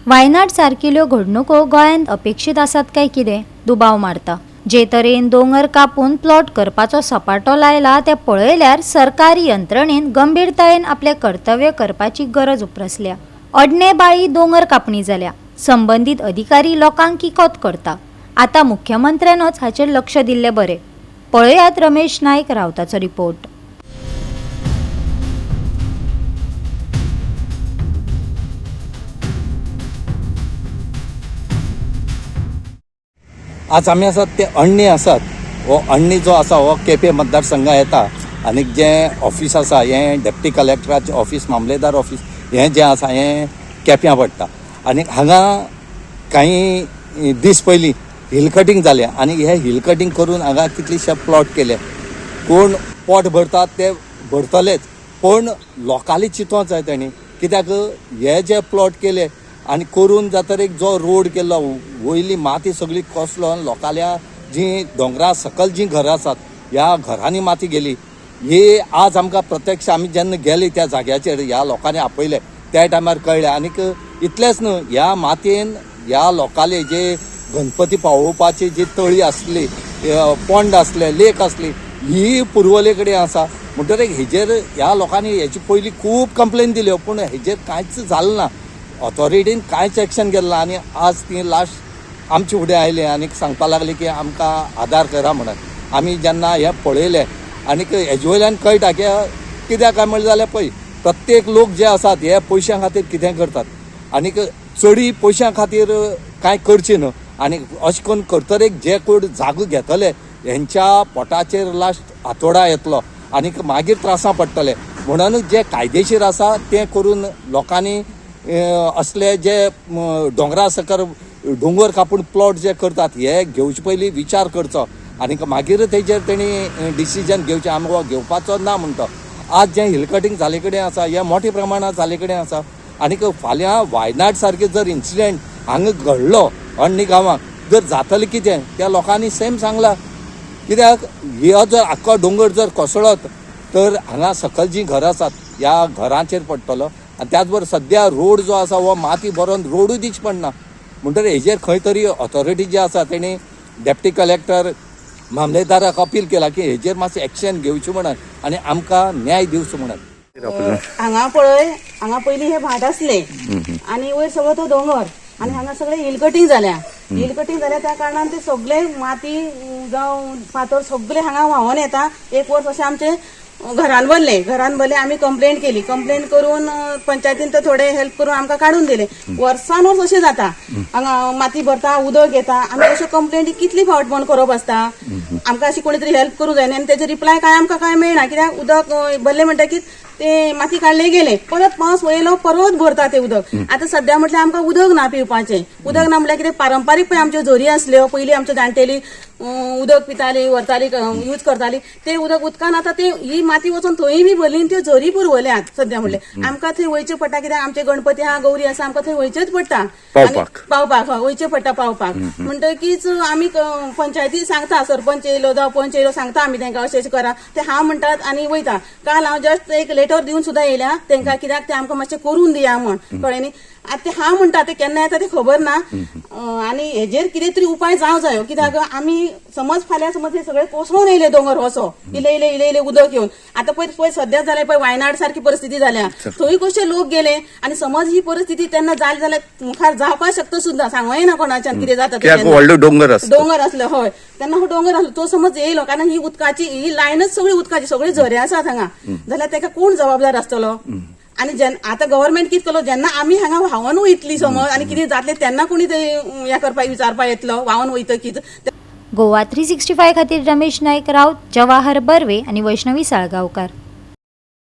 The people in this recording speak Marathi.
वायनाड सारकिल्यो घडणुको गोंयांत अपेक्षीत आसात काय कितें दुबाव मारता। जे तरेन दोंगर कापून प्लॉट करपाचो सपाटो लायला ते पळयल्यार सरकारी यंत्रणेन गंभीरतायेन आपले कर्तव्य करपाची गरज उप्रसल्या। अडनेबाळी दोंगर कापणी जाल्या, संबंधीत अधिकारी लोकांक किकोत करता। आता मुख्यमंत्र्यानच हाचेर लक्ष दिल्ले बरे। पळयात रमेश नायक रावताचो रिपोर्ट। आज आमी आसात ते अण्णी आसात। हो अण्णी जो आसा हो केपें मतदारसंघा येता आनी जे ऑफिस आसा हे डेप्टी कलेक्टराचें ऑफिस, मामलेदार ऑफिस हे जे आसा हे केप्यां पडटा। आनी हांगा काही दीस पयलीं हिल कटींग जालें आनी हे हिल कटींग करून हांगा कितलेशे प्लॉट केले। कोण पोट भरतात ते भरतलेच, पण लोकांनी चिंतोवंक जाय तेणी, कित्याक हे जे प्लॉट केले आनी करून जातर एक जो रोड केल्लो, वयली माती सगळी कोसलो, लोकांल्या जी दोंगरा सकल जी घरां आसात ह्या घरांनी माती गेली। ही आज आमकां प्रत्यक्ष आमी जेन्ना गेले त्या जाग्याचेर ह्या लोकांनी आपयले त्या टायमार कळ्ळें। आनीक इतलेंच न्हू, ह्या मातयेन ह्या लोकांले जे गणपती पावोवपाची जी तळी आसली, पोंड आसले, लेक आसली, ही पुर्वले कडेन आसा। म्हणटकीर हेजेर ह्या लोकांनी हेची पयलीं खूब कंप्लेन दिल्यो, पूण हेजेर कांयच जालें ना। ऑथॉरिटीन कांयच एक्शन घेतलें ना। आनी आज ती लास्ट आमचे फुडें आयले आनी सांगपा लागले की आमकां आदार करा म्हणून। आमी जेन्ना हें पळयलें आनीक हेजे वयल्यान कळटा की कित्याक काय म्हणलें जाल्यार पळय, प्रत्येक लोक जे आसात हे पयशां खातीर कितें करतात आनीक चडी पयशां खातीर कांय करचें न्हू। आनी अशें करून करतरेक जे कोण जागो घेतले हेंच्या पोटाचेर लास्ट हातोडा येतलो आनीक मागीर त्रासां पडटले। म्हणून जे कायदेशीर आसा तें करून लोकांनी असले जे दोंगरा सकल दोंगर कापून प्लॉट जे करतात हे घेवचे पयलीं विचार करचो आनीक मागीर तेजेर तेणी डिसिजन घेवचें। आमी हो घेवपाचो ना म्हणटा। आज जे हिल कटींग जाले कडेन आसा हे मोठ्या प्रमाणात जाले कडेन आसा आनीक फाल्यां वायनाड सारके जर इन्सिडेंट हांगा घडलो अण्णी गांवांत जर जातलें कितें त्या लोकांनी सेम सांगलां। कित्याक हो जर आख्खो दोंगर जर कोसळत तर हांगा सकल जी घरां आसात ह्या घरांचेर पडटलो। आनी त्याच बरोबर सद्या रोड जो आसा हो माती भरोवन रोडूय दिवची पडना। म्हणटकीर हेजेर खंय तरी ऑथॉरिटी जी आसा तेणी डेप्टी कलेक्टर मामलेदाराक अपील केला की हेजेर मातशें एक्शन घेवचें म्हणून आनी आमकां न्याय दिवचो म्हणून। हांगा पळय, हांगा पयलीं हे भाट आसले आनी वयर सगळो तो दोंगर आनी हांगा सगळे हिल कटींग जाल्या। हिल कटींग जाल्या त्या कारणान ते सगळे माती जावं फातर सगळे हांगा व्हांवून येता। एक वर्स अशें आमचे घरान भरले आमी कंप्लेंट केली। कंप्लेंट करून पंचायतीन तर थोडे हेल्प करून आमकां काडून दिले। वर्सान वर्स अशें जाता, हांगा माती भरता, उदक येता। आमी अशें कंप्लेंटी कितली फावट म्हण करप आसता। आमकां अशी कोणी तरी हेल्प करूं जाय आनी तेजे रिप्लाय काय आमकां काय मेळना। कित्याक उदक भरले म्हणटकीर ते माती काडले गेले, परत पावस वयलो परत भरता ते उदक। आता सध्या म्हटल्यार आमकां उदक ना पिवपाचें। उदक ना म्हटल्यार कितें पारंपारीक पळय आमच्यो झरी आसल्यो, पयलीं आमच्यो जाणटेली उदक पिताली, व्हरताली, यूज करताली, ते उदकान आतां ते ही माती वचून थंय बी भरली त्यो झरी पुरवल्यात सध्या म्हणल्यार। आमकां थंय वयचें पडटा, कित्याक आमचे गणपती आहा, गौरी आसा, आमकां थंय वयचेच पडटा पावपाक वयचें पडटा पावपाक। म्हणटकीच आमी पंचायती सांगता, सरपंच येयलो जावं पंच येयलो सांगता आमी तांकां अशें करा, ते हांव म्हणटात आनी वयता। काल हांव जस्ट एक लेटर दिवन सुद्दां येयल्या तांकां, कित्याक ते आमकां मातशें करून दिया म्हण, कळ्ळें न्ही। आतां ते हांव म्हणटा ते केन्ना येता ते खबर ना आनी हेजेर कितें तरी उपाय जावं जायो। कित्याक आमी समज फाल्यां समज हे सगळे कोसळून येयले दोंगर असो इले उदक येवन, आतां पळय सद्या जाल्यार पळय वायनाड सारकी परिस्थिती जाल्या, थंय कशे लोक गेले आनी समज ही परिस्थिती तेन्ना जाली जाल्यार मुखार जावपाक शकता सुद्दां, सांगूं ना कोणाच्यान कितें जाता। दोंगर आसलो हय, तेन्ना हो दोंगर आसलो तो समज येयलो, कारण ही उदकाची ही लायनच सगळी उदकाची, सगळी झरे आसात हांगा, जाल्यार ताका कोण जबाबदार आसतलो। आनी आता गव्हर्नमेंट कितें केलो, जेन्ना आमी हांगा व्हांवून वयतली समज आनी कितें जातलें तेन्ना कोणी ते हें करपाक विचारपाक येतलो व्हांवून वयतकीच। गोवा 365 खातीर रमेश नायक रावत, जवाहर बर्वे आनी वैष्णवी साळगांवकार।